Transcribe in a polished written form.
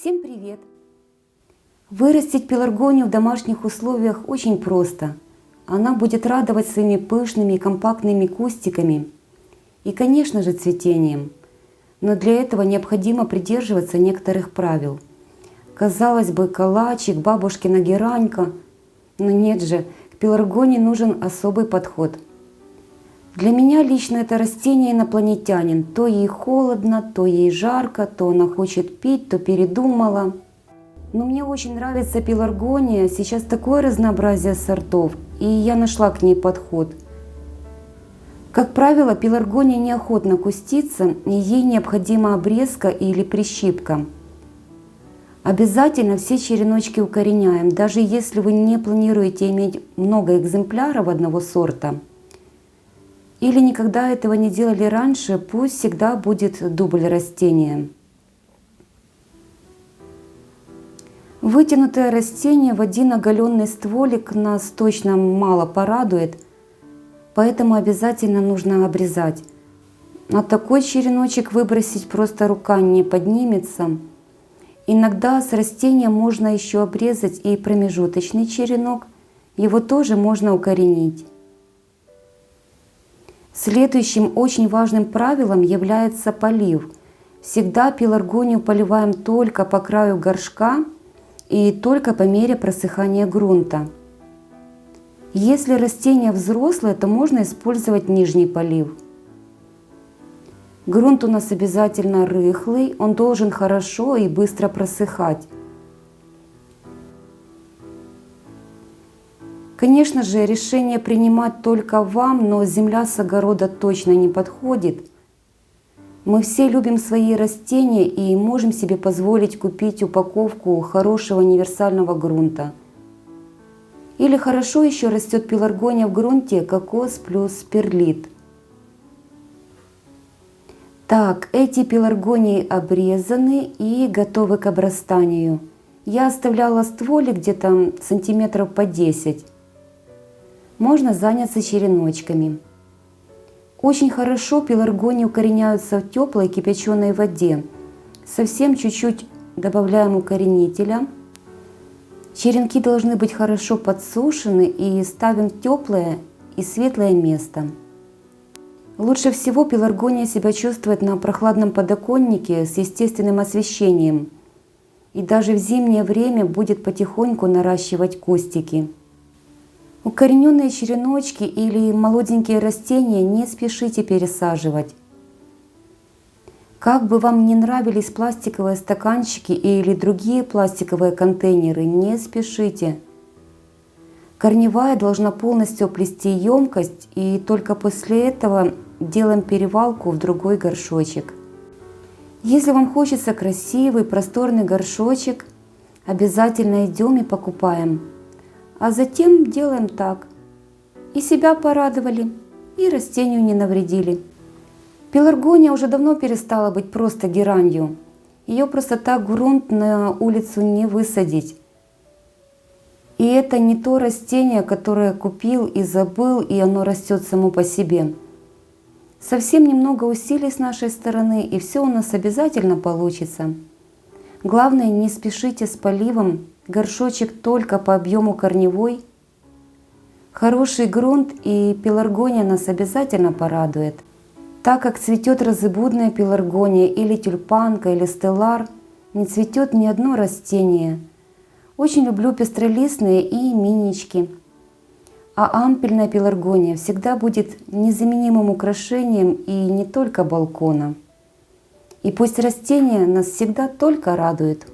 Всем привет! Вырастить пеларгонию в домашних условиях очень просто. Она будет радовать своими пышными и компактными кустиками и, конечно же, цветением. Но для этого необходимо придерживаться некоторых правил. Казалось бы, калачик, бабушкина геранька, но нет же, к пеларгонии нужен особый подход. Для меня лично это растение инопланетянин. То ей холодно, то ей жарко, то она хочет пить, то передумала. Но мне очень нравится пеларгония. Сейчас такое разнообразие сортов, и я нашла к ней подход. Как правило, пеларгония неохотно кустится, и ей необходима обрезка или прищипка. Обязательно все череночки укореняем, даже если вы не планируете иметь много экземпляров одного сорта. Или никогда этого не делали раньше, пусть всегда будет дубль растения. Вытянутое растение в один оголенный стволик нас точно мало порадует, поэтому обязательно нужно обрезать. А такой череночек выбросить просто рука не поднимется. Иногда с растения можно еще обрезать и промежуточный черенок, его тоже можно укоренить. Следующим очень важным правилом является полив. Всегда пеларгонию поливаем только по краю горшка и только по мере просыхания грунта. Если растение взрослое, то можно использовать нижний полив. Грунт у нас обязательно рыхлый, он должен хорошо и быстро просыхать. Конечно же, решение принимать только вам, но земля с огорода точно не подходит. Мы все любим свои растения и можем себе позволить купить упаковку хорошего универсального грунта. Или хорошо еще растет пеларгония в грунте кокос плюс перлит. Так, эти пеларгонии обрезаны и готовы к обрастанию. Я оставляла стволик где-то сантиметров по 10. Можно заняться череночками. Очень хорошо пеларгонии укореняются в теплой кипяченой воде. Совсем чуть-чуть добавляем укоренителя. Черенки должны быть хорошо подсушены и ставим в теплое и светлое место. Лучше всего пеларгония себя чувствует на прохладном подоконнике с естественным освещением. И даже в зимнее время будет потихоньку наращивать кустики. Укорененные череночки или молоденькие растения не спешите пересаживать. Как бы вам ни нравились пластиковые стаканчики или другие пластиковые контейнеры, не спешите. Корневая должна полностью оплести емкость, и только после этого делаем перевалку в другой горшочек. Если вам хочется красивый, просторный горшочек, обязательно идем и покупаем. А затем делаем так. И себя порадовали, и растению не навредили. Пеларгония уже давно перестала быть просто геранью. Ее просто так в грунт на улицу не высадить. И это не то растение, которое купил и забыл, и оно растет само по себе. Совсем немного усилий с нашей стороны, и все у нас обязательно получится. Главное, не спешите с поливом. Горшочек только по объему корневой. Хороший грунт и пеларгония нас обязательно порадует. Так как цветет розыбудная пеларгония или тюльпанка или стеллар, не цветет ни одно растение. Очень люблю пестролистные и минички. А ампельная пеларгония всегда будет незаменимым украшением и не только балкона. И пусть растения нас всегда только радуют.